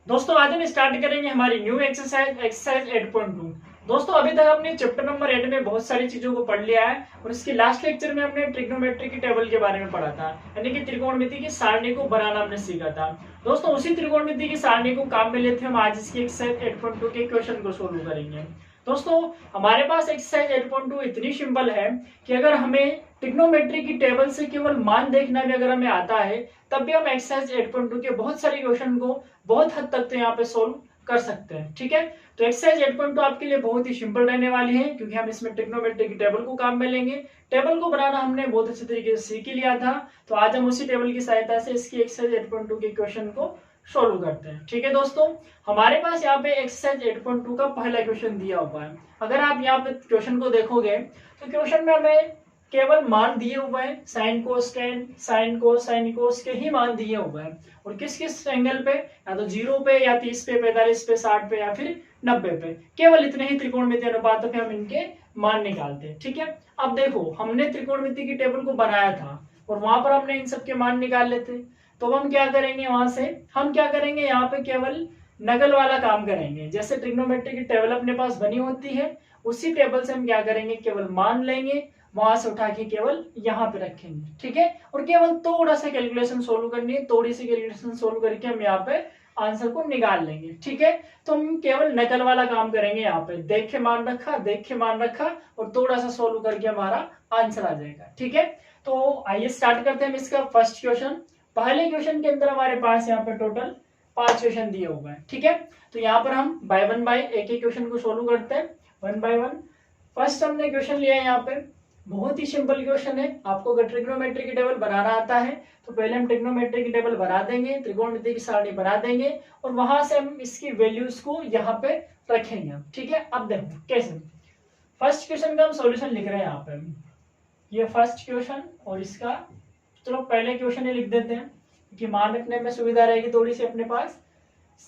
दोस्तों आज हम स्टार्ट करेंगे हमारी न्यू एक्सरसाइज 8.2। दोस्तों अभी तक हमने चैप्टर नंबर 8 में बहुत सारी चीजों को पढ़ लिया है और इसके लास्ट लेक्चर में हमने ट्रिग्नोमेट्री की टेबल के बारे में पढ़ा था, यानी कि त्रिकोणमिति की सारणी को बनाना हमने सीखा था। दोस्तों उसी त्रिकोणमिति की सारणी को काम में लेते हम आज इसकी एक्सरसाइज 8.2 के क्वेश्चन को सोल्व करेंगे। दोस्तों हमारे पास एक्सरसाइज 8.2 इतनी सिंपल है कि अगर हमें ट्रिग्नोमेट्री की टेबल से केवल मान देखना भी अगर हमें आता है तब भी हम एक्सरसाइज 8.2 के बहुत सारे क्वेश्चन को बहुत हद तक तो यहाँ पे सोल्व कर सकते हैं। ठीक है, तो एक्सरसाइज 8.2 आपके लिए बहुत ही सिंपल रहने वाली है क्योंकि हम इसमें ट्रिग्नोमेट्री की टेबल को काम में लेंगे। टेबल को बनाना हमने बहुत अच्छे तरीके से सीख लिया था, तो आज हम उसी टेबल की सहायता से इसकी एक्सरसाइज 8.2 के क्वेश्चन को सोल्व करते हैं। ठीक है दोस्तों, हमारे पास यहाँ पे एक्सरसाइज 8.2 का पहला क्वेश्चन दिया हुआ है। अगर आप यहाँ पे क्वेश्चन को देखोगे तो क्वेश्चन में हमें केवल मान दिए हुए हैं, sine cos ten, sine cos के ही मान दिए हुए हैं और किस किस एंगल पे, या तो 0 पे या 30 पे 45 पे 60 पे या फिर 90 पे, केवल इतने ही त्रिकोणमिति अनुपातों पे हम इनके मान निकालते हैं। ठीक है, अब देखो हमने त्रिकोणमिति की टेबल को बनाया था और वहां पर हमने इन सबके मान निकाल लेते, तो हम क्या करेंगे, वहां से हम क्या करेंगे, यहाँ पे केवल नकल वाला काम करेंगे। जैसे ट्रिग्नोमेट्री की टेबल अपने पास बनी होती है उसी टेबल से हम क्या करेंगे, केवल मान लेंगे, वहां से उठा के केवल यहाँ पे रखेंगे। ठीक है, और केवल थोड़ा सा कैलकुलेशन सोल्व करनी है, थोड़ी सी कैलकुलेशन सोल्व करके हम यहाँ पे आंसर को निकाल लेंगे। ठीक है, तो हम केवल नकल वाला काम करेंगे, यहाँ पे देख के मान रखा, देख के मान रखा और थोड़ा सा सोल्व करके हमारा आंसर आ जाएगा। ठीक है, तो आइए स्टार्ट करते हैं इसका फर्स्ट क्वेश्चन। पहले क्वेश्चन के अंदर हमारे पास यहाँ पे टोटल 5 क्वेश्चन दिए हुए हैं। ठीक है, तो यहाँ पर हम बाय वन बाय एक एक क्वेश्चन को सोल्व करते हैं, वन बाय वन। फर्स्ट हमने क्वेश्चन लिया है, यहाँ पे बहुत ही सिंपल क्वेश्चन है। आपको अगर ट्रिग्नोमेट्री की टेबल बनाना आता है तो पहले हम ट्रिग्नोमेट्री की टेबल बना देंगे, त्रिकोणमिति की सारणी बना देंगे और वहां से हम इसकी वैल्यूज को यहाँ पे रखेंगे। ठीक है, अब देखो कैसे। फर्स्ट क्वेश्चन का हम सॉल्यूशन लिख रहे हैं यहाँ पे, ये फर्स्ट क्वेश्चन और इसका, चलो पहले क्वेश्चन ये लिख देते हैं कि मान रखने में सुविधा रहेगी थोड़ी सी अपने पास।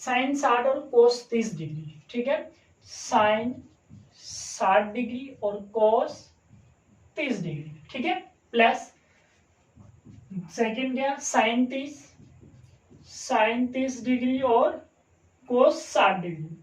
साइन 60 और कोस 30 डिग्री। ठीक है, साइन 60 डिग्री और कोस 30 डिग्री। ठीक है, प्लस सेकंड क्या, साइन 30 डिग्री और कोस 60 डिग्री।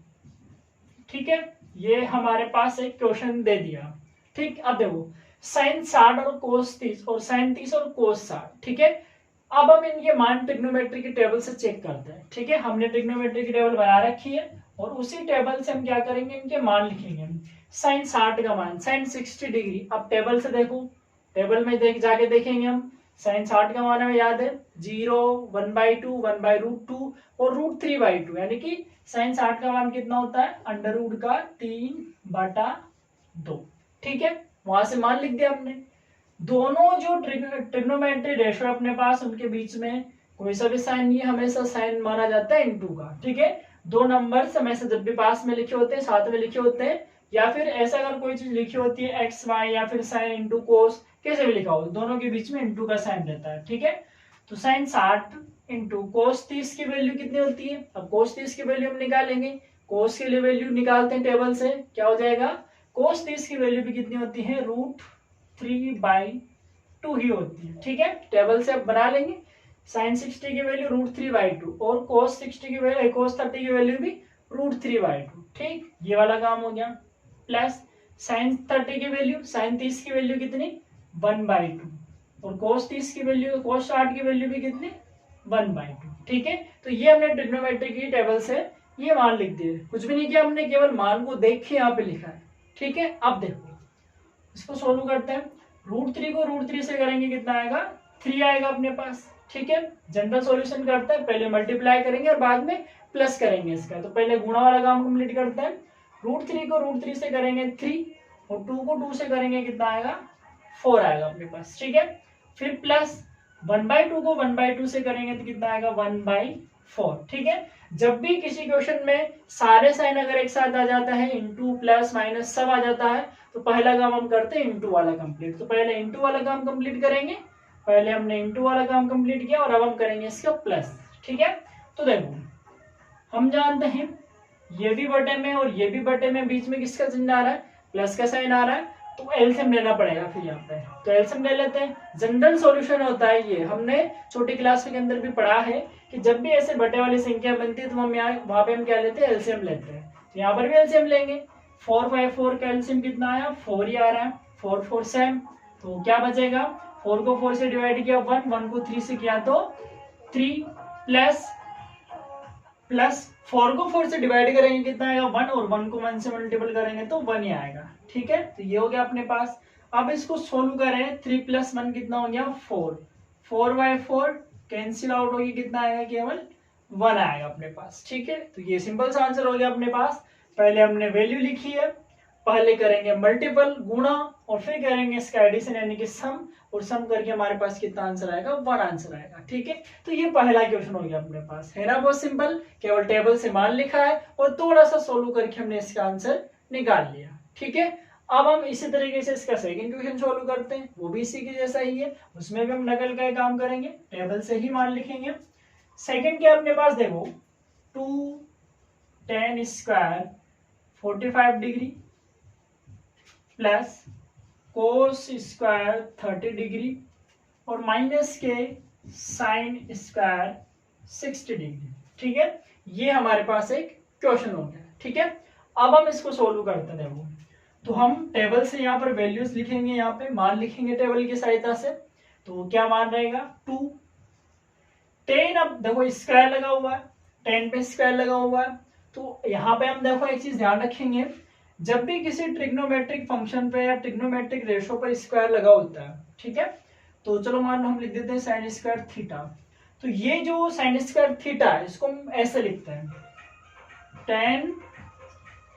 ठीक है, ये हमारे पास एक क्वेश्चन दे दिया। ठीक, अब देखो साइन 60 और कोस 30 और साइन 30 और कोस 60। ठीक है, अब हम इनके मान ट्रिग्नोमेट्री की टेबल से चेक करते हैं। ठीक है, हमने ट्रिग्नोमेट्री की टेबल बना रखी है और उसी टेबल से हम क्या करेंगे, इनके मान लिखेंगे। साइन 60 का मान साइन 60 डिग्री, अब टेबल से देखो, टेबल में जाके देखेंगे हम। साइन 60 का मान हमें याद है 0, 1/2, 1/√2 और √3/2, यानी कि साइन 60 का मान कितना होता है, √3/2। ठीक है, वहां से मान लिख दिया हमने। दोनों जो ट्रिग्नोमेट्री रेशो अपने पास, उनके बीच में कोई सा भी साइन नहीं है, हमेशा साइन माना जाता है इनटू का। ठीक है, दो नंबर हमेशा जब भी पास में लिखे होते हैं, साथ में लिखे होते हैं, या फिर ऐसा अगर कोई चीज लिखी होती है एक्स वाई या फिर साइन इंटू कोस, कैसे भी लिखा हो, दोनों के बीच में इंटू का साइन रहता है। ठीक है, तो साइन 60 इंटू कोस 30 की वैल्यू कितनी होती है, अब कोस 30 की वैल्यू हम निकालेंगे। कोस के लिए वैल्यू निकालते हैं टेबल से, क्या हो जाएगा, कोस 30 की वैल्यू भी कितनी होती है, √3/2 ही होती है। ठीक है, टेबल से अब बना लेंगे। साइन 60 की वैल्यू √3/2 और कोस 60 की वैल्यू, कोस 30 की वैल्यू भी √3/2। ठीक, ये वाला काम हो गया। प्लस साइन 30 की वैल्यू, साइन 30 की वैल्यू कितनी, 1/2 और कोस 30 की वैल्यू, कोस 60 की वैल्यू भी कितनी, 1/2। ठीक है, तो ये हमने ट्रिग्नोमेट्री की टेबल से ये मान लिख दिए, कुछ भी नहीं किया हमने, केवल मान को देख के यहाँ पे लिखा है। ठीक है, अब देखो इसको सोल्व करते हैं। √3 को √3 से करेंगे कितना आएगा, 3 आएगा अपने पास। ठीक है, जनरल सॉल्यूशन करते हैं, पहले मल्टीप्लाई करेंगे और बाद में प्लस करेंगे इसका, तो पहले गुणा वाला काम कंप्लीट करते हैं। √3 को √3 से करेंगे 3 और 2 को 2 से करेंगे कितना आएगा, 4 आएगा अपने पास। ठीक है, फिर प्लस 1/2 को 1/2 से करेंगे तो कितना आएगा, 1/4। ठीक है, जब भी किसी क्वेश्चन में सारे साइन अगर एक साथ आ जाता है, इंटू प्लस माइनस सब आ जाता है, तो पहला काम हम करते हैं इंटू वाला कंप्लीट। तो पहले इंटू वाला काम कंप्लीट करेंगे, पहले हमने इंटू वाला काम कंप्लीट किया और अब हम करेंगे इसका प्लस। ठीक है, तो देखो हम जानते हैं ये भी बटे में और ये भी बटे में, बीच में किसका चिन्ह आ रहा है, प्लस का साइन आ रहा है, तो एलसीएम लेना पड़ेगा फिर यहाँ पे, तो एलसीएम ले लेते हैं। जनरल सॉल्यूशन होता है ये, हमने छोटी क्लास के अंदर भी पढ़ा है कि जब भी ऐसे बटे वाली संख्या बनती है तो हम यहाँ वहां पे हम क्या लेते हैं, एलसीएम लेते हैं। तो यहाँ पर भी एलसीएम लेंगे। 4 बाई 4 का एलसीएम कितना आया, 4 ही आ रहा है, 4 4 7, तो क्या बचेगा, 4 को 4 से डिवाइड किया 1, 1 को 3 से किया तो 3, प्लस 4 को 4 से डिवाइड करेंगे कितना आएगा 1, और 1 को 1 से मल्टीपल करेंगे तो 1 ही आएगा। ठीक है, तो ये हो गया अपने पास। अब इसको सोल्व करें, 3 + 1 कितना हो गया 4, 4 बाई 4 कैंसिल आउट होगी, कितना आएगा केवल 1 आएगा अपने पास। ठीक है, तो ये सिंपल सा आंसर हो गया अपने पास। पहले हमने वैल्यू लिखी है, पहले करेंगे मल्टीपल गुणा और फिर करेंगे इसका एडिशन यानी कि सम, और सम करके हमारे पास कितना आंसर आएगा, 1 आंसर आएगा। ठीक है, तो ये पहला क्वेश्चन हो गया अपने पास, है ना बहुत सिंपल, केवल टेबल से मान लिखा है और थोड़ा सा सोल्व करके हमने इसका आंसर निकाल लिया। ठीक है, अब हम इसी तरीके से इसका सेकंड क्वेश्चन सोल्व करते हैं, वो भी इसी के जैसा ही है, उसमें भी हम नकल का काम करेंगे, टेबल से ही मान लिखेंगे। सेकंड क्या अपने पास देखो, 2 tan square 45 degree plus cos square 30 degree और माइनस के साइन स्क्वायर 60 डिग्री। ठीक है, ये हमारे पास एक क्वेश्चन हो गया। ठीक है, अब हम इसको सोल्व करते हैं। वो तो हम टेबल से यहाँ पर वैल्यूज लिखेंगे, यहाँ पे मान लिखेंगे टेबल की सहायता से। तो क्या मान रहेगा 2 10, अब देखो स्क्वायर लगा हुआ है, 10 पे स्क्वायर लगा हुआ है, तो यहाँ पे हम देखो एक चीज ध्यान रखेंगे, जब भी किसी ट्रिग्नोमेट्रिक फंक्शन पे या ट्रिग्नोमेट्रिक रेशो पर स्क्वायर लगा होता है, ठीक है, तो चलो मान लो हम लिख देते हैं साइन स्क्वायर थीटा। तो ये जो साइन स्क्वायर थीटा है इसको हम ऐसे लिखते हैं, टेन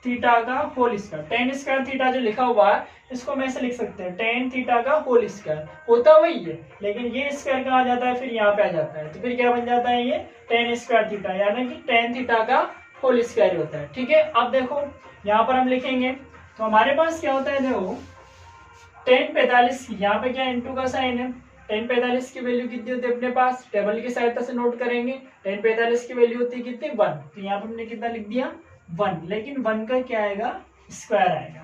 थीटा का whole square. Tan square theta जो लिखा हुआ है इसको हम ऐसे लिख सकते हैं, टेन थीटा का होल स्क्वायर, होता वही है लेकिन ये स्क्वायर कहाँ आ जाता है, फिर यहाँ पे आ जाता है, तो फिर क्या बन जाता है ये टेन स्क्वायर थीटा, यानी कि टेन थीटा का होल स्क्वायर होता है। ठीक है, अब देखो यहाँ पर हम लिखेंगे तो हमारे पास क्या होता है, देखो टेन 45, यहाँ पे क्या इंटू का साइन है, टेन 45 की वैल्यू कितनी होती है अपने पास, टेबल की सहायता से नोट करेंगे, टेन 45 की वैल्यू होती है कितनी 1, तो यहाँ पे हमने कितना लिख दिया 1, लेकिन 1 का क्या आएगा स्क्वायर आएगा।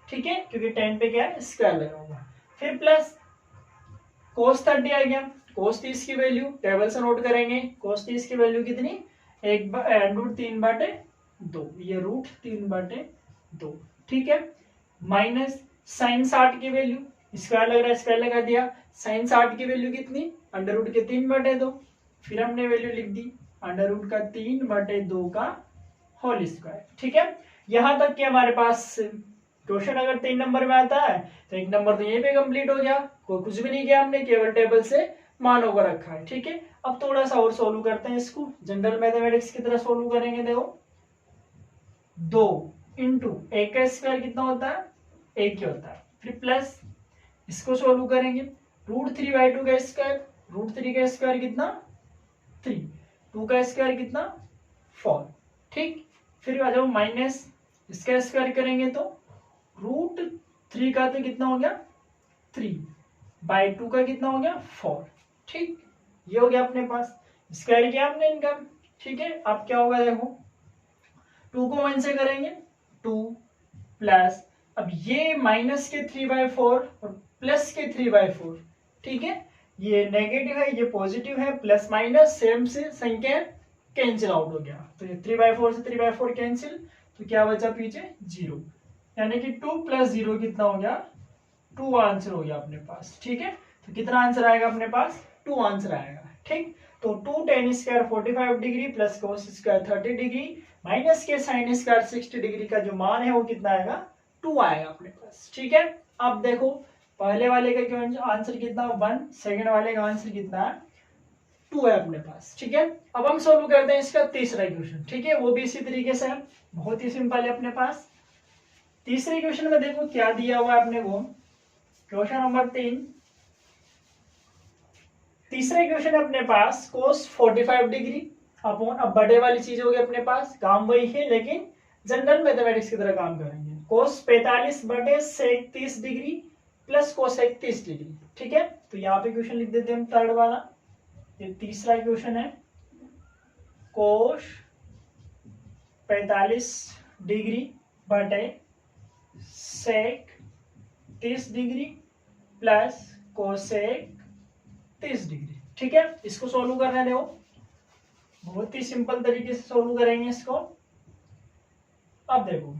ठीक है, क्योंकि 10 पे क्या है स्क्वायर लगा हुआ। फिर प्लस कोस 30 आ गया, कोस 30 की वैल्यू टेबल से नोट करेंगे, कोस 30 की वैल्यू कितनी, √3/2, ये √3/2। ठीक है, माइनस साइन 60 की वैल्यू, स्क्वायर लग रहा है स्क्वायर लगा दिया, साइन 60 की वैल्यू कितनी, √3/2, फिर हमने वैल्यू लिख दी √3/2 का होल स्क्वायर। ठीक है, यहां तक कि हमारे पास क्वेश्चन अगर 3 नंबर में आता है तो 1 नंबर तो यहीं पे कंप्लीट हो गया, कोई कुछ भी नहीं किया हमने, केवल टेबल से मान होकर रखा है। ठीक है, अब थोड़ा सा और सोल्व करते हैं इसको, जनरल मैथमेटिक्स की तरह सोल्व करेंगे। देखो 2 इंटू 1 का स्क्वायर कितना होता है, 1 ही होता है, फिर प्लस इसको सोल्व करेंगे, √3/2 का स्क्वायर, √3 का स्क्वायर कितना 3, 2 का स्क्वायर कितना 4। ठीक, फिर आ जाओ माइनस इसका स्क्वायर करेंगे तो √3 का तो कितना हो गया 3/2 का कितना हो गया 4। ठीक, ये हो गया अपने पास, स्क्वायर किया हमने इनका। ठीक है, अब क्या होगा देखो 2 को 1 से करेंगे 2 प्लस, अब ये माइनस के 3/4 और प्लस के 3/4। ठीक है, ये नेगेटिव है ये पॉजिटिव है, प्लस माइनस सेम से संख्या कैंसिल आउट हो गया, तो ये 3/4 से 3/4 कैंसिल, तो क्या बचा पीछे 0, यानी कि 2 + 0 कितना हो गया 2 आंसर हो गया अपने पास। ठीक है, तो कितना आंसर आएगा अपने पास 2 आंसर आएगा। ठीक, तो 2 tan square 45 degree plus cos square 30 degree minus के साइन स्क्वायर 60 डिग्री का जो मान है वो कितना आएगा 2 आएगा अपने पास। ठीक है, अब देखो पहले वाले का क्यों आंसर कितना 1, सेकंड वाले का आंसर कितना 2 है अपने पास। ठीक है, अब हम सोल्व करते हैं इसका तीसरा क्वेश्चन। ठीक है, वो भी इसी तरीके से है, बहुत ही सिंपल है अपने पास। तीसरे क्वेश्चन में देखो क्या दिया हुआ है अपने को, क्वेश्चन नंबर 3, तीसरे क्वेश्चन अपने पास कोस 45 डिग्री अपॉन, अब बड़े वाली चीज होगी अपने पास, काम वही है लेकिन जनरल मैथमेटिक्स की तरह काम करेंगे, कोस 45/31 डिग्री प्लस कोस 31 डिग्री। ठीक है, तो यहाँ पे क्वेश्चन लिख देते हैं हम थर्ड वाला, ये तीसरा क्वेश्चन है, कोस 45 डिग्री बटे सेक 30 डिग्री प्लस कोसेक 30 डिग्री। ठीक है, इसको सोल्व करने दो, बहुत ही सिंपल तरीके से सोल्व करेंगे इसको। अब देखो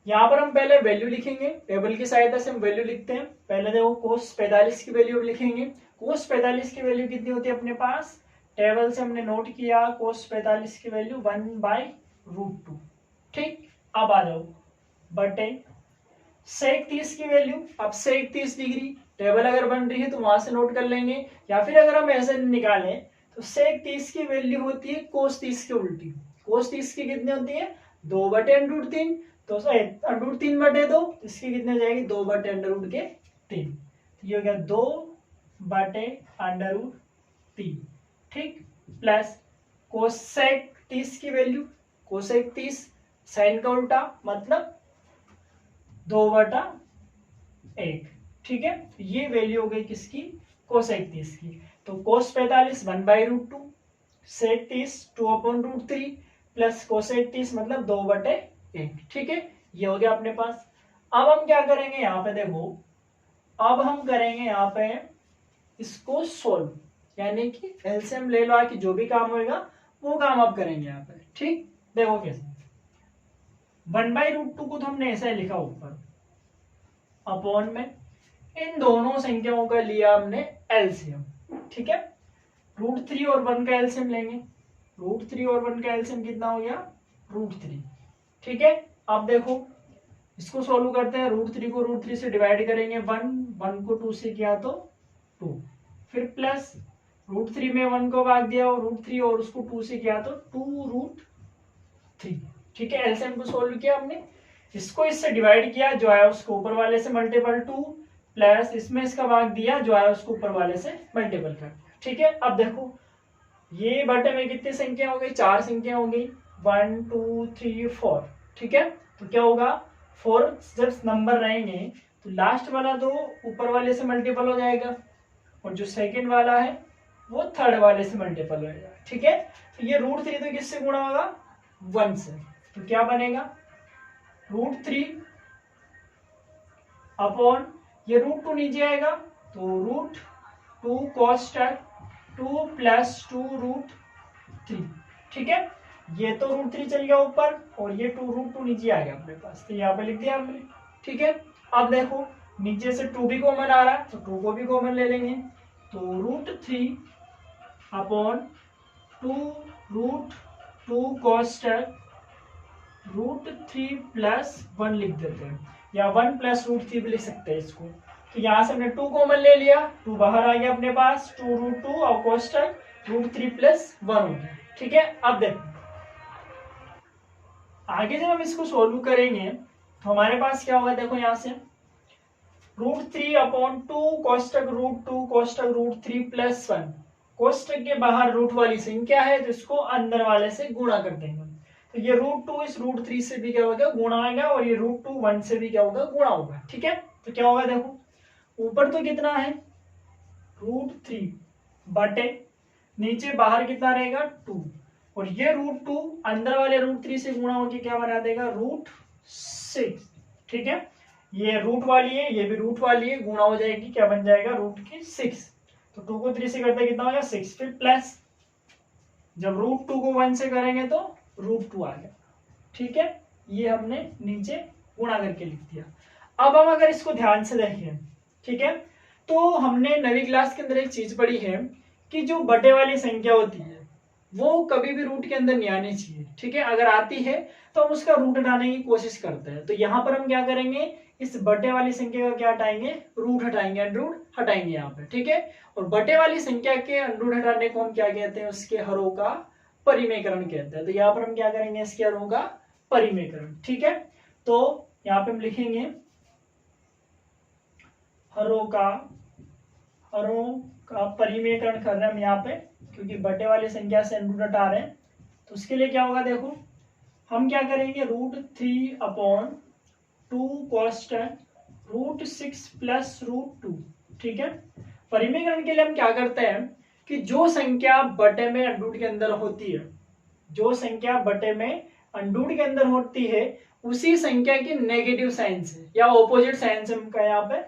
यहाँ पर हम पहले वैल्यू लिखेंगे, टेबल की सहायता से हम वैल्यू लिखते हैं। पहले देखो कोस 45 की वैल्यू लिखेंगे। कोस 45 की वैल्यू कितनी होती है अपने पास, टेबल से हमने नोट किया कोस 45 की वैल्यू 1/√2। ठीक, अब आ जाओ बटे सेक 30 की वैल्यू। अब सेक 30 डिग्री टेबल अगर बन रही है तो वहां से नोट कर लेंगे, या फिर अगर हम ऐसे निकालें तो सेक 30 की वैल्यू होती है कोस 30 की उल्टी। कोस 30 की कितनी होती है 2/√3, तो √3 बटे 2, इसकी कितने हो जाएगी 2/√3। ये हो गया 2/√3। ठीक, प्लस कोसेक 30 की वैल्यू, कोसेक 30 साइन का उल्टा मतलब 2/1। ठीक है, ये वैल्यू हो गई किसकी, कोसेक 30 की। तो कोस 45 1/√2, सेक 30 2/√3 प्लस कोसेक 30 मतलब 2/1। ठीक है, ये हो गया अपने पास। अब हम क्या करेंगे यहाँ पे देखो, अब हम करेंगे यहाँ पे इसको सोल्व, यानी कि एलसीएम ले लो कि जो भी काम होगा वो काम आप करेंगे यहाँ पे। ठीक, देखो कैसे 1/√2 को तो हमने ऐसा ही लिखा ऊपर, अपॉन में इन दोनों संख्याओं का लिया हमने एलसीएम। ठीक है, √3 और 1 का एलसीएम लेंगे, √3 और 1 का एलसीएम कितना हो गया √3। ठीक है, अब देखो इसको सोल्व करते हैं। √3 को √3 से डिवाइड करेंगे 1 को 2 से किया तो 2, फिर प्लस √3 में 1 को भाग दिया और √3 और उसको 2 से किया तो 2√3। ठीक है, एलसीएम को सोल्व किया हमने, इसको इससे डिवाइड किया, जो आया उसको ऊपर वाले से मल्टीपल 2, प्लस इसमें इसका भाग दिया, जो आया उसको ऊपर वाले से मल्टीपल कर दिया। ठीक है, अब देखो ये बटे में कितनी संख्या हो गई, 4 संख्या हो गई, 1 2 3 4। ठीक है, तो क्या होगा 4 जब नंबर रहेंगे तो लास्ट वाला तो ऊपर वाले से मल्टीपल हो जाएगा और जो सेकंड वाला है वो थर्ड वाले से मल्टीपल हो जाएगा। ठीक है, तो ये √3 तो किससे गुणा होगा 1 से, तो क्या बनेगा √3 अपॉन ये √2 नीचे आएगा तो √2 cos 2 प्लस 2√3। ठीक है, ये तो √3 चल गया ऊपर और ये √2 नीचे आ गया अपने पास, तो यहाँ पे लिख दिया हमने। ठीक है, अब देखो नीचे से 2 भी कॉमन आ रहा है तो 2 को भी कॉमन ले लेंगे, तो √3 अपॉन 2√2 cos √3 प्लस 1 लिख देते हैं, या 1 प्लस √3 भी लिख सकते हैं इसको। तो यहाँ से हमने 2 कॉमन ले लिया, 2 बाहर आ गया अपने पास, 2√2 और cos √3 प्लस 1 हो गया। ठीक है, अब देखो आगे जब हम इसको सोल्व करेंगे तो हमारे पास क्या होगा, देखो यहाँ से √3 अपॉन 2 कोष्टक √2 कोष्टक √3 प्लस 1, कोष्टक के बाहर रूट वाली संख्या है तो इसको अंदर वाले से गुणा कर देंगे। तो ये √2 इस √3 से भी क्या होगा गुणा होगा और ये √2 1 से भी क्या होगा गुणा होगा। ठीक है, तो क्या होगा देखो ऊपर तो कितना है √3 बटे नीचे बाहर कितना रहेगा 2, और ये √2 अंदर वाले √3 से गुणा होकर क्या बना देगा √6। ठीक है, ये रूट वाली है ये भी रूट वाली है, गुणा हो जाएगी क्या बन जाएगा √6। तो 2 को 3 से करते कितना हो गया 6, फिर प्लस जब √2 को 1 से करेंगे तो √2 आ गया। ठीक है, ये हमने नीचे गुणा करके लिख दिया। अब हम अगर इसको ध्यान से देखें, ठीक है, तो हमने 9वीं क्लास के अंदर एक चीज पढ़ी है कि जो बटे वाली संख्या होती है वो कभी भी रूट के अंदर नहीं आनी चाहिए। ठीक है, अगर आती है तो हम उसका रूट हटाने की कोशिश करते हैं। तो यहाँ पर हम क्या करेंगे इस बटे वाली संख्या का क्या हटाएंगे रूट हटाएंगे, अंडरूट हटाएंगे यहाँ पे। ठीक है, और बटे वाली संख्या के अंडरूट हटाने को हम क्या कहते हैं उसके हरों का परिमेयकरण कहते हैं। तो यहाँ पर हम क्या करेंगे इसके हरों का परिमेयकरण। ठीक है, तो यहाँ पे हम लिखेंगे हरों का परिमेयकरण कर रहे हैं हम यहाँ पे, क्योंकि बटे वाली संख्या से अंडरूट हटा रहे हैं। तो उसके लिए क्या होगा देखो हम क्या करेंगे √3 अपॉन 2 कोष्टक √6 प्लस √2। ठीक है, परिमेयकरण के लिए हम क्या करते हैं कि जो संख्या बटे में अंडरूट के अंदर होती है, जो संख्या बटे में अंडरूट के अंदर होती है उसी संख्या के नेगेटिव साइन से या ऑपोजिट साइन से हमका यहाँ पे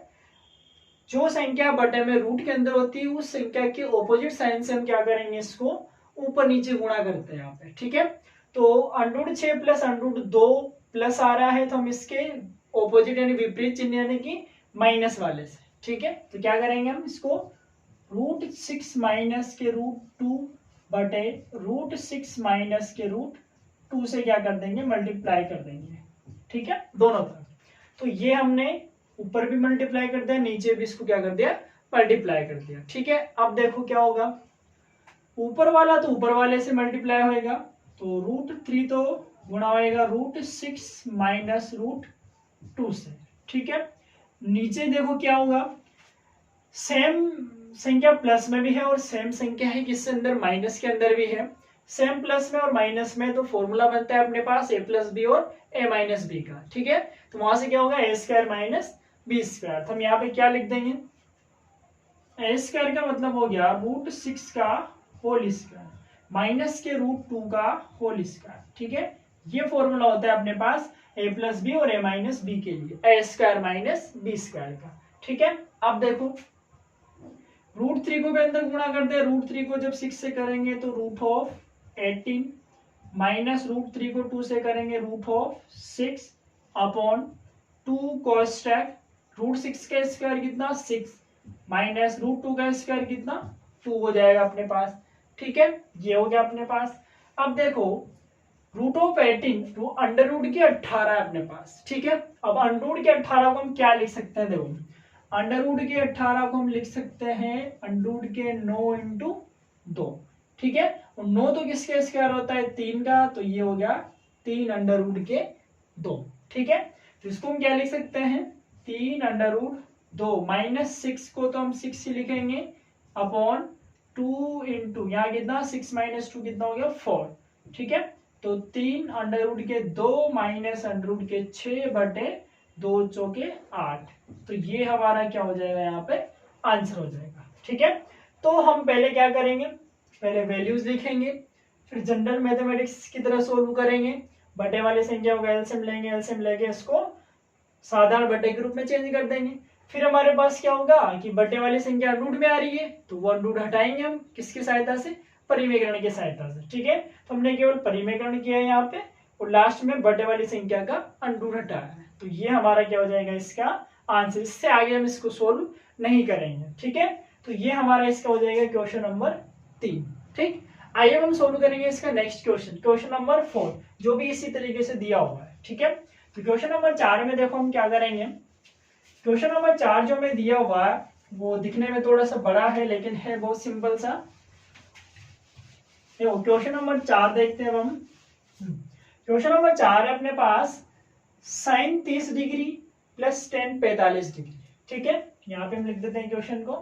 जो संख्या बटे में रूट के अंदर होती है उस संख्या के ऑपोजिट साइन से हम क्या करेंगे, इसको ऊपर नीचे गुणा करते हैं यहाँ पे। ठीक है, तो √6 प्लस √2 प्लस आ रहा है तो हम इसके ऑपोजिट यानी विपरीत चिन्ह यानी कि माइनस वाले से। ठीक है, तो क्या करेंगे हम इसको √6 माइनस के √2 बटे √6 माइनस के √2 से क्या कर देंगे, मल्टीप्लाई कर देंगे। ठीक है, दोनों तरफ। तो ये हमने ऊपर भी मल्टीप्लाई कर दिया, नीचे भी इसको क्या कर दिया, मल्टीप्लाई कर दिया। ठीक है, अब देखो क्या होगा, ऊपर वाला तो ऊपर वाले से मल्टीप्लाई होएगा, तो √3 तो गुणा होएगा √6 माइनस √2 से। ठीक है, नीचे देखो क्या होगा, सेम संख्या प्लस में भी है और सेम संख्या है किसके अंदर, माइनस के अंदर भी है। सेम प्लस में और माइनस में तो फॉर्मूला बनता है अपने पास a प्लस बी और a माइनस बी का। ठीक है, तो वहां से क्या होगा, a square minus B square. तो हम यहाँ पे क्या लिख देंगे, a स्क्वायर का मतलब हो गया √6 का होल स्क्वायर माइनस के √2 का होल स्क्वायर। ठीक है, ये फॉर्मूला होता है अपने पास a प्लस बी और a माइनस बी के लिए, a square minus B square का। ठीक है, अब देखो √3 को भी अंदर गुणा करते हैं, √3 को जब 6 से करेंगे तो √18 माइनस √3 को 2 से करेंगे √6 अपॉन 2 cos-2 √6 का स्क्वायर कितना 6 माइनस √2 का स्क्वायर कितना 2 हो जाएगा अपने पास। ठीक है, ये हो गया अपने पास। अब देखो √18 अंडर रूट के 18 है अपने पास। ठीक है, अब अंडर रूट के 18 को हम क्या लिख सकते हैं, देखो अंडर रूट के 18 को हम लिख सकते हैं अंडर रूट के 9 इंटू 2। ठीक है, और 9 तो किसके स्क्वायर होता है, 3 का, तो ये हो गया 3 अंडर रूट के 2। ठीक है, तो इसको हम क्या लिख सकते हैं, 3 अंडर रूट 2 माइनस 6 को तो हम 6 ही लिखेंगे अपॉन 2 इंटू यहाँ कितना 6 माइनस 2 कितना हो गया 4। ठीक है, तो 3 अंडर रूट के 2 माइनस अंडर रूट के 6 बटे 2 चौके 8। तो ये हमारा क्या हो जाएगा, यहाँ पे आंसर हो जाएगा। ठीक है, तो हम पहले क्या करेंगे, पहले वैल्यूज लिखेंगे, फिर जनरल मैथमेटिक्स की तरह सोल्व करेंगे। बटे वाली संख्या को एलसीएम लेंगे, एलसीएम लेके इसको साधारण बटे के रूप में चेंज कर देंगे। फिर हमारे पास क्या होगा कि बटे वाली संख्या रूट में आ रही है तो वो रूट हटाएंगे हम किसकी सहायता से, परिमेयकरण की सहायता से। ठीक है, तो हमने केवल परिमेयकरण किया है यहाँ पे और लास्ट में बटे वाली संख्या का अंडर हटाया है। तो ये हमारा क्या हो जाएगा, इसका आंसर। इससे आगे हम इसको सोल्व नहीं करेंगे। ठीक है, तो ये हमारा इसका हो जाएगा क्वेश्चन नंबर 3। ठीक, आइए हम सोल्व करेंगे इसका नेक्स्ट क्वेश्चन, क्वेश्चन नंबर 4, जो भी इसी तरीके से दिया हुआ है। ठीक है, तो क्वेश्चन नंबर 4 में देखो हम क्या करेंगे, क्वेश्चन नंबर 4 जो हमें दिया हुआ है वो दिखने में थोड़ा सा बड़ा है लेकिन है बहुत सिंपल सा। देखो क्वेश्चन नंबर 4 देखते हैं अब हम। क्वेश्चन नंबर 4 है अपने पास sin 30 degree plus tan 45 degree. ठीक है, यहाँ पे हम लिख देते हैं क्वेश्चन को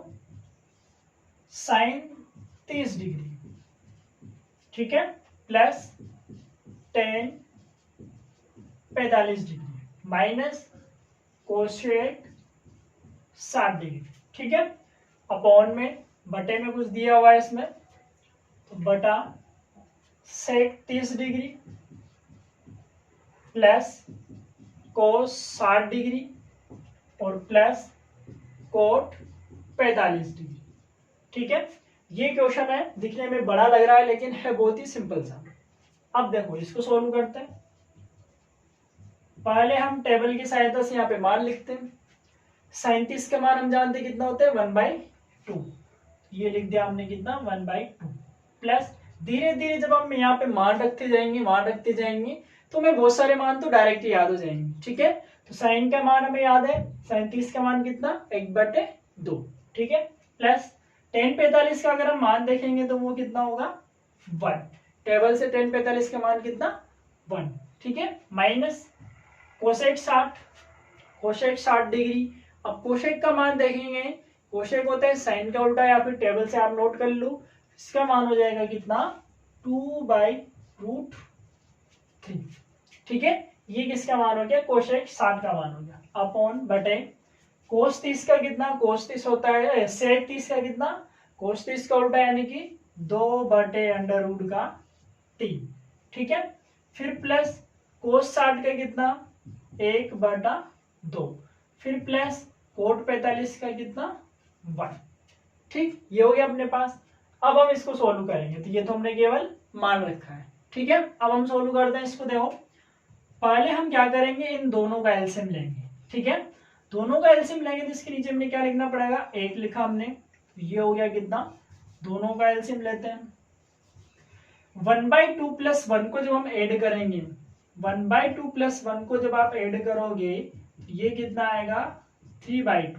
sin 30 डिग्री, ठीक है, plus tan 45 degree minus cosec 60 degree. ठीक है, अपॉन में बटे में कुछ दिया हुआ है इसमें, तो बटा सेक 30 डिग्री प्लस कोस 60 डिग्री और प्लस कोट 45 डिग्री। ठीक है, ये क्वेश्चन है, दिखने में बड़ा लग रहा है लेकिन है बहुत ही सिंपल सा। अब देखो इसको सोल्व करते हैं। पहले हम टेबल की सहायता से यहाँ पे मान लिखते हैं। 37 का मान हम जानते हैं कितना होता है 1/2। ये लिख दिया हमने कितना 1/2 प्लस धीरे धीरे जब हम यहाँ पे मान रखते जाएंगे तो हमें बहुत सारे मान तो डायरेक्ट याद हो जाएंगे। ठीक है, तो साइन का मान हमें याद है, 37 का मान कितना 1/2। ठीक है, प्लस tan 45 का अगर हम मान देखेंगे तो वो कितना होगा 1। टेबल से tan 45 का मान कितना 1। ठीक है, माइनस कोसेक 60 डिग्री। अब कोसेक का मान देखेंगे, कोसेक होता है साइन का उल्टा, या फिर टेबल से आप नोट कर लो, इसका मान हो जाएगा कितना 2/√3। ठीक है, ये किसका मान हो गया, कोसेक 60 का मान हो गया, अपॉन बटे कोस 30 का कितना, कोस 30 होता है सेक 30 का कितना, कोस 30 का उल्टा यानी कि 2/√3। ठीक है, फिर प्लस कोस 60 का कितना 1/2, फिर प्लस कोट 45 का कितना 1। ठीक, ये हो गया अपने पास। अब हम इसको सोल्व करेंगे, तो ये तो हमने केवल मान रखा है। ठीक है, अब हम सोल्व करते हैं इसको। देखो पहले हम क्या करेंगे, इन दोनों का एलसीएम लेंगे। ठीक है, दोनों का एलसीएम लेंगे तो इसके नीचे हमने क्या लिखना पड़ेगा, 1 लिखा हमने, ये हो गया कितना, दोनों का एलसीएम लेते हैं। 1/2 प्लस 1 को जब हम ऐड करेंगे, 1/2 प्लस 1 को जब आप ऐड करोगे ये कितना आएगा 3/2।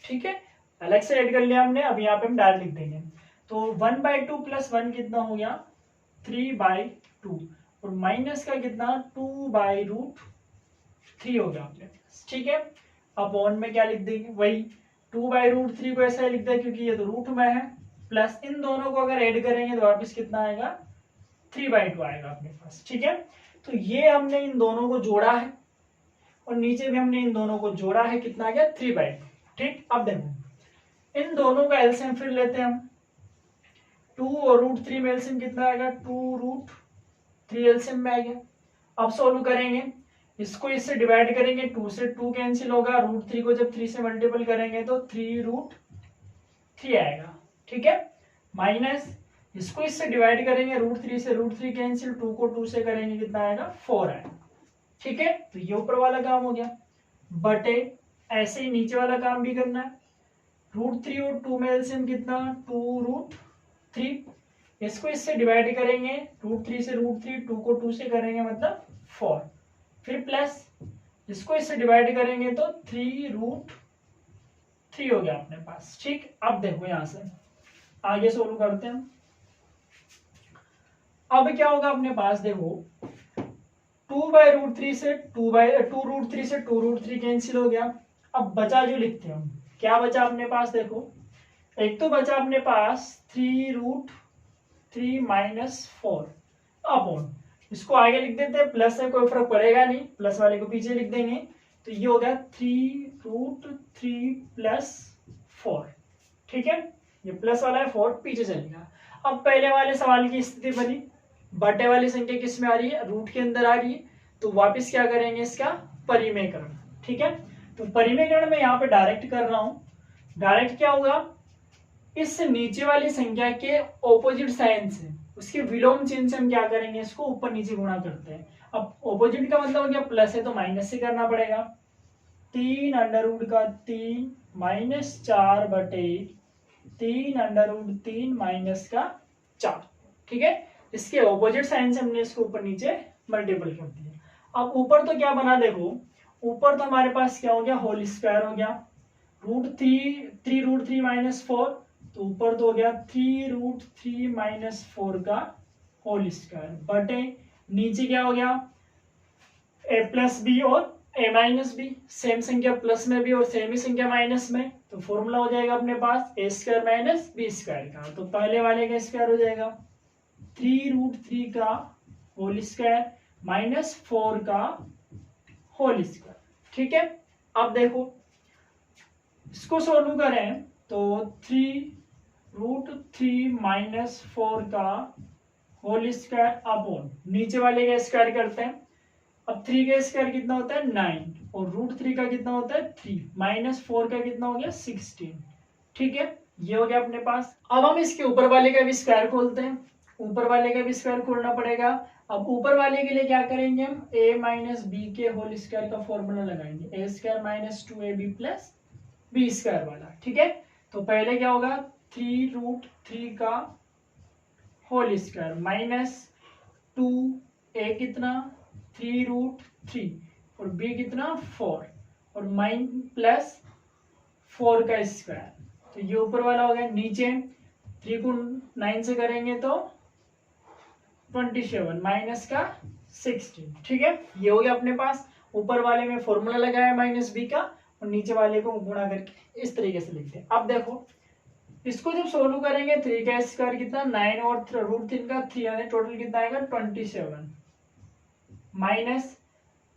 ठीक है, अलग से ऐड कर लिया हमने, अब यहाँ पे हम डायरेक्ट लिख देंगे। तो 1/2 प्लस 1 कितना हो गया 3/2, और माइनस का कितना 2/√3 हो गया अपने पास। ठीक है, अपॉन में क्या लिख देंगे, वही 2/√3 को ऐसा लिख दें क्योंकि ये तो रूट में है, प्लस इन दोनों को अगर ऐड करेंगे तो वापस कितना आएगा 3/2 आएगा अपने पास। ठीक है, तो ये हमने इन दोनों को जोड़ा है और नीचे भी हमने इन दोनों को जोड़ा है, कितना आ गया 3/2। ठीक, अब देखो इन दोनों का एलसीएम फिर लेते हैं हम। 2 और √3 में एलसीएम कितना आएगा 2√3 एलसीएम में आएगा। अब सोल्व करेंगे, इसको इससे डिवाइड करेंगे, 2 से 2 कैंसिल होगा, √3 को जब 3 से मल्टीपल करेंगे तो 3√3 आएगा। ठीक है, माइनस इसको इससे डिवाइड करेंगे, √3 से √3 कैंसिल, 2 को 2 से करेंगे कितना आएगा 4 आएगा। ठीक है, तो ये ऊपर वाला काम हो गया, बटे ऐसे ही नीचे वाला काम भी करना है। √3 और 2 में एलसीएम कितना 2√3, इसको इससे डिवाइड करेंगे, √3 से √3, 2 को 2 से करेंगे मतलब 4, फिर प्लस इसको इससे डिवाइड करेंगे तो 3√3 हो गया अपने पास। ठीक, अब देखो यहां से आगे सोल्व करते हैं। अब क्या होगा अपने पास, देखो 2/√3 से 2√3 से 2√3 कैंसिल हो गया। अब बचा जो लिखते हैं हम, क्या बचा अपने पास, देखो एक तो बचा अपने पास 3√3 माइनस 4 अपॉन, इसको आगे लिख देते हैं, प्लस है कोई फर्क पड़ेगा नहीं, प्लस वाले को पीछे लिख देंगे, तो ये हो गया 3√3 प्लस 4। ठीक है, ये प्लस वाला है 4 पीछे चलेगा। अब पहले वाले सवाल की स्थिति बनी, बटे वाली संख्या किस में आ रही है, रूट के अंदर आ रही है, तो वापस क्या करेंगे इसका परिमेयकरण। ठीक है, तो परिमेयकरण में यहाँ पे डायरेक्ट कर रहा हूं। डायरेक्ट क्या होगा, इस नीचे वाली संख्या के ऑपोजिट साइन से, उसके विलोम चिन्ह से हम क्या करेंगे, इसको ऊपर नीचे गुणा करते हैं। अब ऑपोजिट का मतलब हो गया प्लस है तो माइनस से करना पड़ेगा, 3√3 माइनस 4/3 माइनस का 4। ठीक है, इसके ऑपोजिट साइन से हमने इसको ऊपर नीचे मल्टीपल कर दिया। अब ऊपर तो क्या बना, देखो ऊपर तो हमारे पास क्या हो गया होल स्क्वायर हो गया, √3 माइनस 4, तो ऊपर तो हो गया 3√3 माइनस 4 का होल स्क्वायर, बटे नीचे क्या हो गया a प्लस बी और a माइनस बी, सेम संख्या प्लस में भी और सेम ही संख्या माइनस में, तो फॉर्मूला हो जाएगा अपने पास a² माइनस b² का। तो पहले वाले का स्क्वायर हो जाएगा 3√3 का होल स्क्वायर माइनस 4 का होल स्क्वायर। ठीक है, अब देखो इसको सोल्व करें तो 3√3 माइनस 4 का होल स्क्वायर अपॉन नीचे वाले का स्क्वायर करते हैं। अब 3 का स्क्वायर कितना होता है 9, और √3 का कितना होता है 3, माइनस 4 का कितना हो गया 16। ठीक है, ये हो गया अपने पास। अब हम इसके ऊपर वाले का भी स्क्वायर खोलते हैं, ऊपर वाले का भी स्क्वायर खोलना पड़ेगा। अब ऊपर वाले के लिए क्या करेंगे हम, a माइनस बी के होल स्क्वायर का फॉर्मूला लगाएंगे, a² minus 2ab plus b² वाला। ठीक है, तो पहले क्या होगा 3√3 का होल स्क्वायर माइनस 2a कितना 3√3 और b कितना 4 और माइन प्लस 4 का स्क्वायर, तो ये ऊपर वाला हो गया। नीचे 3 को 9 से करेंगे तो 27 माइनस का 16। ठीक है, ये हो गया अपने पास। ऊपर वाले में फॉर्मूला लगाया माइनस बी का और नीचे वाले को गुणा करके इस तरीके से लिखते हैं। अब देखो इसको जब सोल्व करेंगे 3 का स्क्वायर कितना 9 और √3 का 3 यानी टोटल कितना आएगा 27 माइनस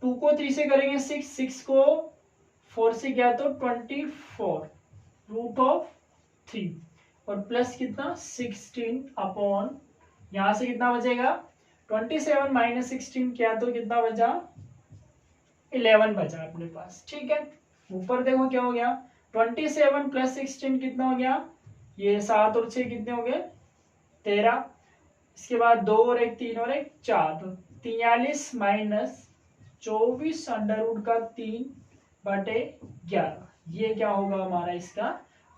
2 को 3 से करेंगे 6, 6 को 4 से किया तो 24 √3 और प्लस कितना 16 अपॉन यहां से कितना बचेगा 27 माइनस 16 किया तो कितना बचा 11 बचा अपने पास। ठीक है, ऊपर देखो क्या हो गया, 27 प्लस 16 कितना हो गया, ये 7 और 6 कितने हो गए, 13। इसके बाद 2 और 1 3 और 1 4, तो 43 माइनस 24 अंडर रूट का 3 बटे 11, ये क्या होगा हमारा इसका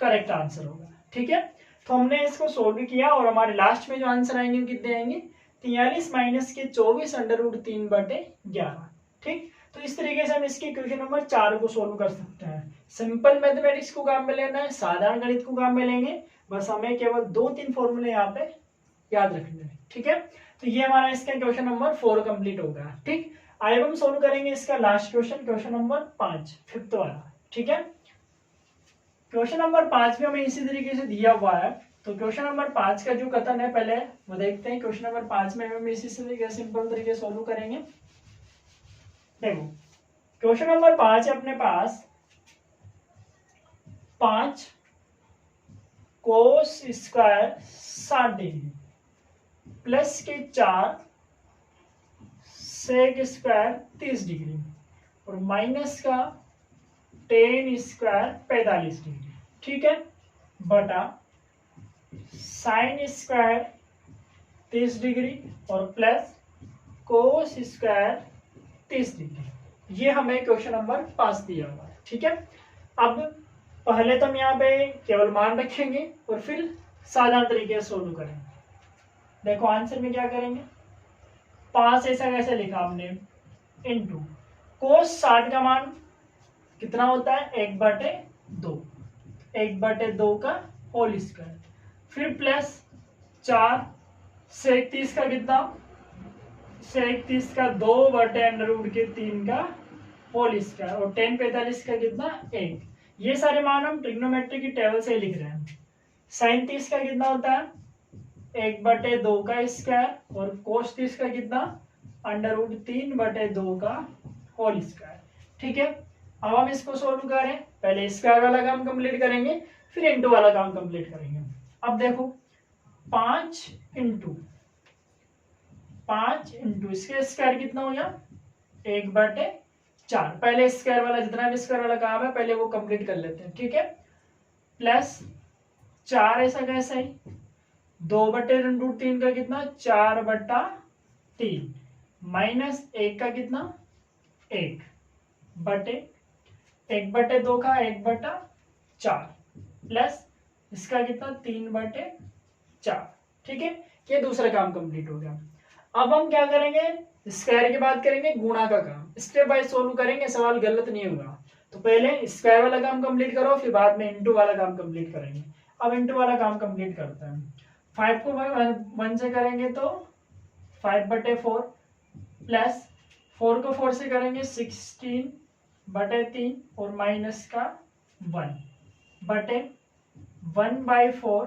करेक्ट आंसर होगा। ठीक है, तो हमने इसको सोल्व किया और हमारे लास्ट में जो आंसर आएंगे कितने आएंगे, 43 माइनस के 24 अंडर रूट 3 बटे 11। ठीक, तो इस तरीके से हम इसके क्वेश्चन नंबर 4 को सोल्व कर सकते हैं। सिंपल मैथमेटिक्स को काम में लेना है, साधारण गणित को काम में लेंगे, बस हमें केवल 2-3 फॉर्मूले यहाँ पे याद रखने हैं। ठीक है, तो ये हमारा इसका क्वेश्चन नंबर 4 कंप्लीट होगा। ठीक, अब हम सोल्व करेंगे इसका last question, question number 5, fifth वाला। ठीक है, क्वेश्चन नंबर 5 में हमें इसी तरीके से दिया हुआ है, तो क्वेश्चन नंबर 5 का जो कथन है पहले वो देखते हैं। क्वेश्चन नंबर 5 में हम इसी तरीके सिंपल तरीके से सोल्व करेंगे। देखो क्वेश्चन नंबर 5 है अपने पास, 5 कोस स्क्वायर 60 डिग्री प्लस के 4 सेक स्क्वायर 30 डिग्री और माइनस का टेन स्क्वायर 45 डिग्री। ठीक है, बटा साइन स्क्वायर 30 डिग्री और प्लस कोस स्क्वायर 30 डिग्री। ये हमें क्वेश्चन नंबर 5 दिया हुआ है। ठीक है, अब पहले तो हम यहाँ पे केवल मान रखेंगे और फिर साधारण तरीके से सोल्व करेंगे। देखो आंसर में क्या करेंगे, 5 ऐसा कैसे लिखा हमने, इनटू कोस 60 का मान कितना होता है, 1/2, 1/2 का होल स्क्वायर, फिर प्लस 4 से 31 का कितना, से 31 का 2/√3 का होल स्क्वायर और 10/45 का कितना 1। ये सारे मान हम ट्रिग्नोमेट्री की टेबल से लिख रहे हैं। साइन 30 का कितना होता है, 1/2 का स्क्वायर और कोस 30 का कितना, √3/2 का होल स्क्वायर। ठीक है, अब हम इसको सोल्व करें, पहले स्क्वायर वाला काम कंप्लीट करेंगे फिर इनटू वाला काम कंप्लीट करेंगे। अब देखो 5 इंटू इसके स्क्वायर कितना हो गया, 1/4। पहले स्क्वायर वाला जितना भी स्क्वायर वाला काम है पहले वो कंप्लीट कर लेते हैं। ठीक है, प्लस 4 ऐसा कैसा है, 2/√3 का कितना, 4/3 माइनस 1 का कितना, 1 बटे 1/2 का 1/4 प्लस इसका कितना 3/4। ठीक है, ये दूसरा काम कंप्लीट हो गया। अब हम क्या करेंगे, स्क्वायर की बात करेंगे, गुणा का काम स्टेप बाय सोल्व करेंगे, सवाल गलत नहीं होगा। तो पहले स्क्वायर वाला काम कंप्लीट करो फिर बाद में इनटू वाला काम कंप्लीट करेंगे। अब इनटू वाला काम कंप्लीट करते हैं। 5 को 1 से करेंगे तो 5/4 प्लस 4 को 4 से करेंगे 16/3 और माइनस का 1 बटे 1/4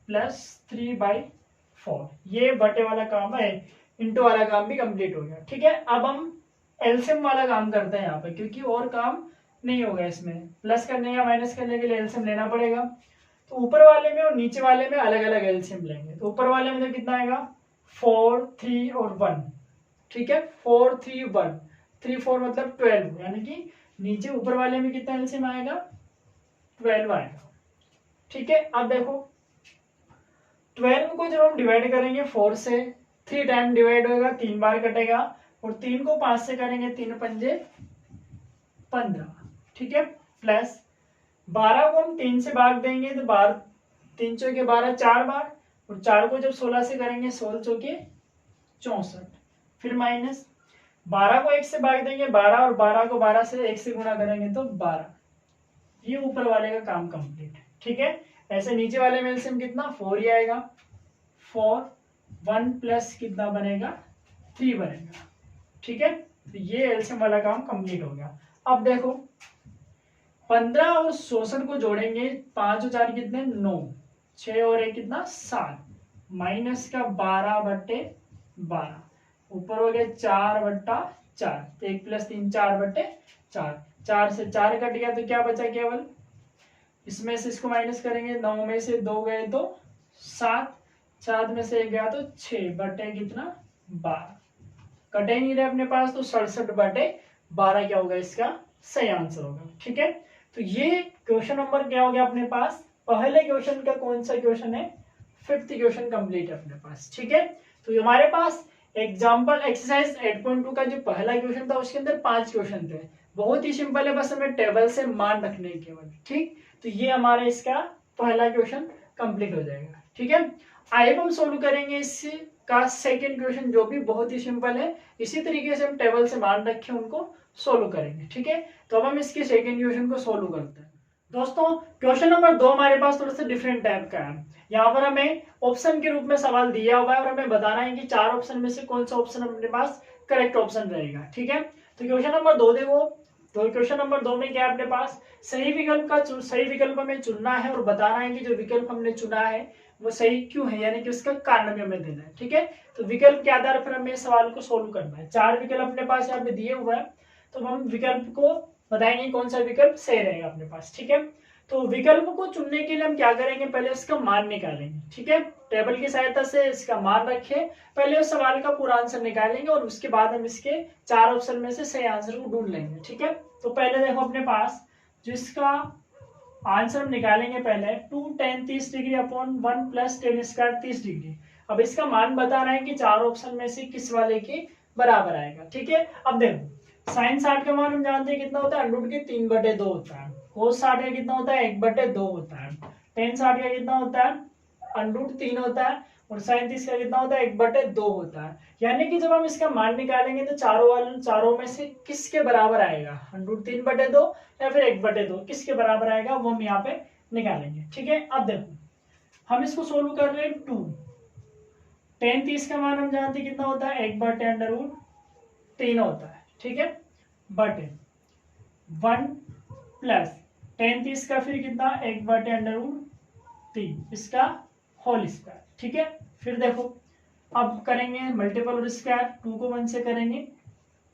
प्लस 3/4। ये बटे वाला काम है, इनटू वाला काम भी कंप्लीट हो गया। ठीक है, अब हम एलसीएम वाला काम करते हैं यहाँ पे, क्योंकि और काम नहीं होगा इसमें। प्लस करने या माइनस करने के लिए एलसीएम लेना पड़ेगा, तो ऊपर वाले में और नीचे वाले में अलग अलग एलसीएम लेंगे। तो ऊपर वाले में तो कितना आएगा, 4 3 और 1। ठीक है, 4 3 1, 3 4 मतलब 12, यानी कि नीचे ऊपर वाले में कितना एलसीएम आएगा, 12 आएगा। ठीक है, अब देखो 12 को जब हम डिवाइड करेंगे 4 से, 3 टाइम डिवाइड होगा, 3 बार कटेगा, और 3 को 5 से करेंगे 3 पंजे 15। ठीक है, प्लस 12 को हम 3 से भाग देंगे तो 3 चौके 12 4 बार, और 4 को जब 16 से करेंगे 16 चौके 64, फिर माइनस 12 को 1 से भाग देंगे 12, और 12 को 12 से 1 से गुणा करेंगे तो 12। ये ऊपर वाले का काम कंप्लीट। ठीक है, ऐसे नीचे वाले में एलसीएम कितना, 4 ही आएगा, 4 1 प्लस कितना बनेगा, 3 बनेगा। ठीक है, तो ये एलसीएम वाला काम कंप्लीट हो गया। अब देखो 15 और 64 को जोड़ेंगे, 5 और 4 कितने 9, 6 और 1 कितना 7, माइनस का 12/12, ऊपर हो गया 4/4, 1 प्लस 3 4/4, 4 से 4 कट गया तो क्या बचा, केवल इसमें से इसको माइनस करेंगे, 9 में से 2 गए तो 7, 7 में से 1 गया तो 6 बटे कितना 12, कटे नहीं रहे अपने पास तो 67/12 12 क्या होगा इसका सही आंसर होगा। ठीक है, तो ये क्वेश्चन नंबर क्या हो गया अपने पास, पहले क्वेश्चन का कौन सा क्वेश्चन है, 5th क्वेश्चन कंप्लीट है अपने पास। ठीक है, तो हमारे पास एग्जाम्पल एक्सरसाइज 8.2 का जो पहला क्वेश्चन था उसके अंदर 5 क्वेश्चन थे, बहुत ही सिंपल है, बस हमें टेबल से मान रखने केवल। ठीक, तो ये हमारा इसका पहला क्वेश्चन कंप्लीट हो जाएगा। ठीक है, आइए हम सोल्व करेंगे इसका सेकंड क्वेश्चन जो भी बहुत ही सिंपल है, इसी तरीके से हम टेबल से मान रखे उनको सोल्व करेंगे। ठीक है, तो अब हम इसके सेकंड क्वेश्चन को सोल्व करते हैं। दोस्तों क्वेश्चन नंबर 2 हमारे पास थोड़ा सा डिफरेंट टाइप का है। यहाँ पर हमें ऑप्शन के रूप में सवाल दिया हुआ है और हमें बताना है कि 4 ऑप्शन में से कौन सा ऑप्शन अपने पास करेक्ट ऑप्शन रहेगा। ठीक है, तो क्वेश्चन नंबर 2 देखो, तो क्वेश्चन नंबर 2 में क्या है अपने पास, सही विकल्प हमें चुनना है और बताना है कि जो विकल्प हमने चुना है वो सही क्यों है, यानी कि उसका कारण भी हमें देना है। ठीक है, तो विकल्प के आधार पर हमें सवाल को सोल्व करना है। 4 विकल्प अपने पास यहाँ पे दिए हुए हैं, तो हम विकल्प को बताएंगे कौन सा विकल्प सही रहेगा अपने पास। ठीक है, तो विकल्प को चुनने के लिए हम क्या करेंगे, पहले उसका मान निकालेंगे। ठीक है, टेबल की सहायता से इसका मान रखे, पहले उस सवाल का पूरा आंसर निकालेंगे और उसके बाद हम इसके 4 ऑप्शन में से सही आंसर को ढूंढ लेंगे। ठीक है, तो पहले देखो अपने पास जो इसका आंसर हम निकालेंगे पहले 2 tan 30 degree upon 1 plus tan square 30 degree. अब इसका मान बता रहा है कि 4 ऑप्शन में से किस वाले के बराबर आएगा। ठीक है, अब देखो साइन 60 का मान हम जानते हैं कितना होता है, अंडर के 3/2 होता है। कोस 60 का कितना होता है, 1/2 होता है। टेन 60 का कितना होता है, अंडर 3 होता है। और साइन 30 का कितना होता है, 1/2 होता है। यानी कि जब हम इसका मान निकालेंगे तो चारों में से किसके बराबर आएगा, अंडर 3/2 या फिर 1/2 किसके बराबर आएगा वो हम यहाँ पे निकालेंगे। ठीक है, अब देखो हम इसको सोल्व कर रहे हैं 2 tan 30 का मान हम जानते हैं कितना होता है, 1/√3 होता है। ठीक है, बटे 1 प्लस tan 30 का फिर कितना 1/√3 इसका होल स्क्वायर। ठीक है, फिर देखो अब करेंगे मल्टीपल और स्क्वायर, 2 को 1 से करेंगे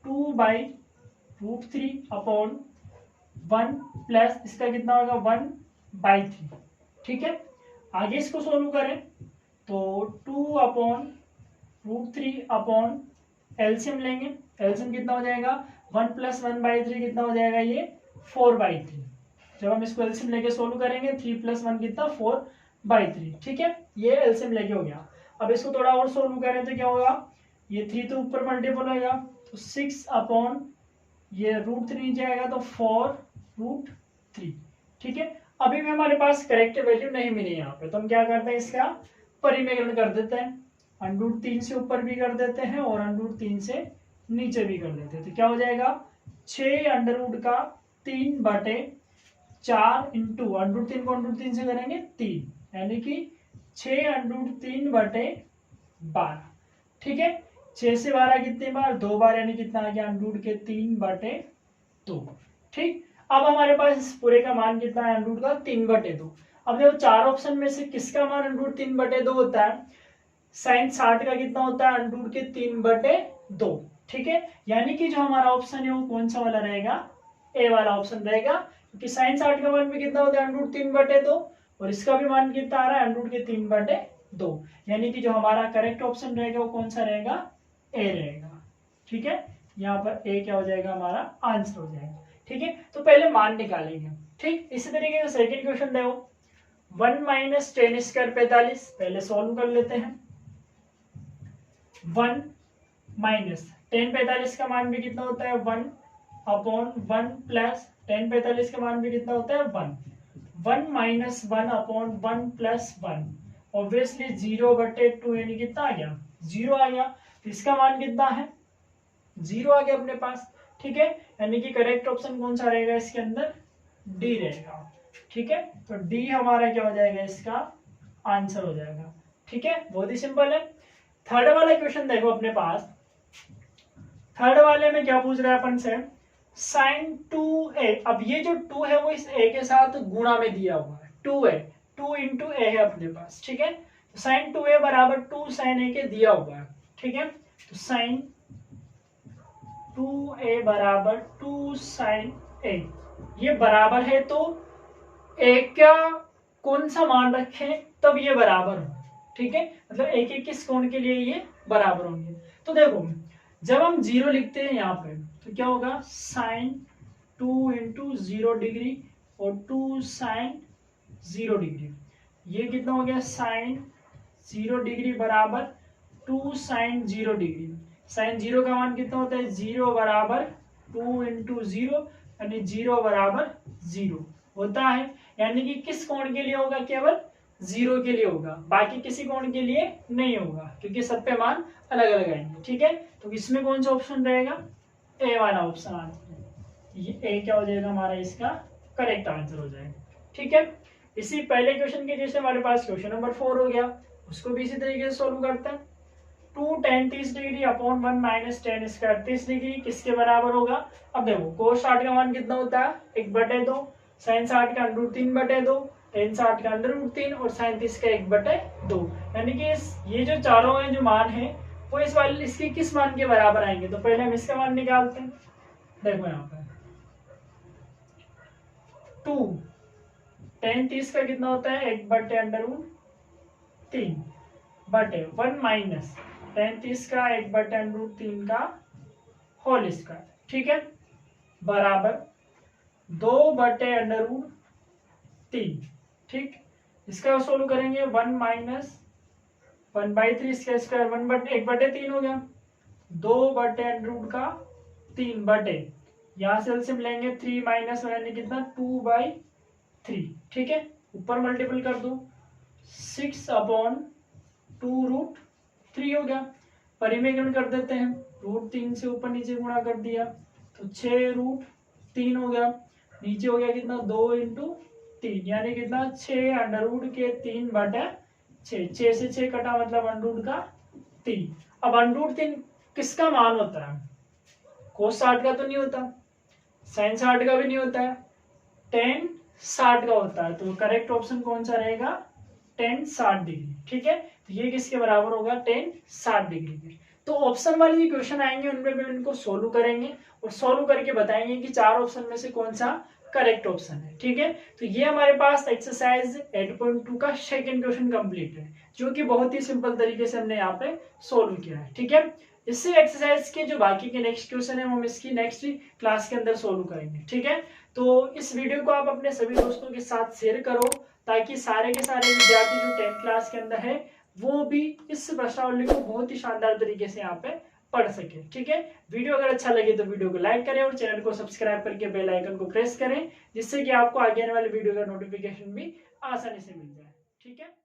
2/√3 अपॉन 1 प्लस इसका कितना होगा 1/3। ठीक है, आगे इसको सोल्व करें तो 2/√3 अपॉन एलसीएम लेंगे, एलसीएम कितना हो जाएगा 1 प्लस 1/3 कितना हो जाएगा ये 4/3। जब हम इसको एलसीएम लेके सोल्व करेंगे 3 प्लस 1 कितना 4/3। ठीक है, ये एलसीएम लेके हो गया। अब इसको थोड़ा और सोल्व करें तो क्या होगा, ये 3 तो ऊपर मल्टीपल होगा तो 6 अपॉन ये √3 नीचे आएगा तो 4√3। ठीक है, अभी भी हमारे पास करेक्ट वैल्यू नहीं मिली यहाँ पे, तो हम क्या करते हैं इसका परिमेयकरण कर देते हैं, √3 से ऊपर भी कर देते हैं और √3 से नीचे भी कर देते हैं। तो क्या हो जाएगा 6 √3/4 इंटू √3 को √3 से करेंगे 3, यानी कि 6 √3/12। ठीक है, 6 से 12 कितने बार 2 बार, यानी कितना आ गया √3/2। ठीक, अब हमारे पास इस पूरे का मान कितना है √3/2। अब देखो 4 ऑप्शन में से किसका मान √3/2 होता है, साइन 60 का कितना होता है √3/2। ठीक है, यानी कि जो हमारा ऑप्शन है वो कौन सा वाला रहेगा, ए वाला ऑप्शन रहेगा, क्योंकि साइन 60 का मान भी कितना होता है √3/2 और इसका भी मान कितना आ रहा है √3/2, यानी कि जो हमारा करेक्ट ऑप्शन रहेगा वो कौन सा रहेगा, ए रहेगा। ठीक है, यहाँ पर ए क्या हो जाएगा हमारा आंसर हो जाएगा। ठीक है, तो पहले मान निकालेंगे। ठीक, इसी तरीके से सेकंड क्वेश्चन देखो 1 माइनस tan स्क्वायर 45, पहले सॉल्व कर लेते हैं। 1 माइनस tan 45 का मान भी कितना होता है 1 अपॉन 1 प्लस tan 45 का मान भी कितना होता है 1 माइनस 1 अपॉन 1 प्लस 1, ऑब्वियसली 0/2, यानी कितना आ गया 0 आ गया। तो इसका मान कितना है 0 आ गया अपने पास। ठीक है, यानी कि करेक्ट ऑप्शन कौन सा रहेगा इसके अंदर, डी रहेगा। ठीक है, तो डी हमारा क्या हो जाएगा, इसका आंसर हो जाएगा। ठीक है, बहुत ही सिंपल है। थर्ड वाला क्वेश्चन देखो अपने पास, थर्ड वाले में क्या पूछ रहा है अपन से, साइन 2a। अब ये जो 2 है वो इस a के साथ गुणा में दिया हुआ है, 2 इंटू a है अपने पास। ठीक है, तो साइन 2a बराबर 2 साइन a के दिया हुआ है। ठीक है, तो साइन 2a बराबर 2 साइन a, ये बराबर है तो a का कौन सा मान रखें तब ये बराबर हो। ठीक है, मतलब एक किस कोण के लिए ये बराबर होंगे। तो देखो जब हम 0 लिखते हैं यहाँ पे तो क्या होगा साइन 2 इंटू 0 डिग्री और 2 साइन 0 डिग्री। ये कितना हो गया साइन 0 डिग्री बराबर 2 साइन 0 डिग्री। साइन 0 का मान कितना होता है 0 बराबर 2 इंटू 0 यानी 0 बराबर 0 होता है। यानी कि किस कोण के लिए होगा केवल 0 के लिए होगा, बाकी किसी कोण के लिए नहीं होगा क्योंकि सब पे मान अलग अलग आएंगे। ठीक है, तो इसमें कौन सा ऑप्शन रहेगा ए वाला ऑप्शन आंसर। ये ए क्या हो जाएगा हमारा इसका करेक्ट आंसर हो जाएगा। ठीक है, इसी पहले क्वेश्चन के जैसे हमारे पास क्वेश्चन नंबर 4 हो गया, उसको भी इसी तरीके से सोल्व करते हैं। 2 tan 30 degree upon 1 minus tan square 30 degree किसके बराबर होगा। अब देखो cos 60 का मान कितना होता है 1/2, sin 60 का √3/2, tan 60 का √3 और sin 30 का 1/2। यानी कि ये जो चारों हैं जो मान है वो इस वाले इसके किस मान के बराबर आएंगे। तो पहले हम इसका मान निकालते हैं। देखो यहाँ पे 2 tan 30 का कितना होता है 1/√3 बटे 1 माइनस tan 30 का 1/√3 का होल स्क्वायर। ठीक है, बराबर 2/√3। ठीक, इसका सोल्व करेंगे 1 माइनस 1/3 इसका स्क्वायर 1/3 हो गया 2/√3 बटे यहाँ से एलसीएम लेंगे 3 माइनस यानी कितना 2/3। ठीक है, ऊपर मल्टीपल कर दो 6/2√3 हो गया। परिमेयकरण कर देते हैं √3 से ऊपर नीचे गुणा कर दिया तो 6√3 हो गया। नीचे हो गया कितना 2 इंटू 3 यानी कितना 6√3/6। 6 से 6 कटा मतलब √3। अब √3 किसका मान होता है cos 60 का तो नहीं होता, sin 60 का भी नहीं होता है, tan 60 का होता है। तो करेक्ट ऑप्शन कौन सा रहेगा tan 60 डिग्री। ठीक है, तो ये किसके बराबर होगा tan 60 डिग्री के। तो ऑप्शन वाले जो क्वेश्चन आएंगे उनमें भी इनको सोल्व करेंगे और सोल्व करके बताएंगे कि चार ऑप्शन में से कौन सा करेक्ट ऑप्शन है। ठीक है, तो ये हमारे पास एक्सरसाइज 8.2 का सेकंड क्वेश्चन कंप्लीट है जो कि बहुत ही सिंपल तरीके से हमने यहाँ पे सोल्व किया है। ठीक है, इससे एक्सरसाइज के जो बाकी के नेक्स्ट क्वेश्चन है हम इसकी नेक्स्ट क्लास के अंदर सोल्व करेंगे। ठीक है, तो इस वीडियो को आप अपने सभी दोस्तों के साथ शेयर करो ताकि सारे के सारे विद्यार्थी जो 10th क्लास के अंदर है वो भी इस प्रश्नावली को बहुत ही शानदार तरीके से यहाँ पे पढ़ सके। ठीक है, वीडियो अगर अच्छा लगे तो वीडियो को लाइक करें और चैनल को सब्सक्राइब करके बेल आइकन को प्रेस करें जिससे कि आपको आगे आने वाले वीडियो का नोटिफिकेशन भी आसानी से मिल जाए। ठीक है।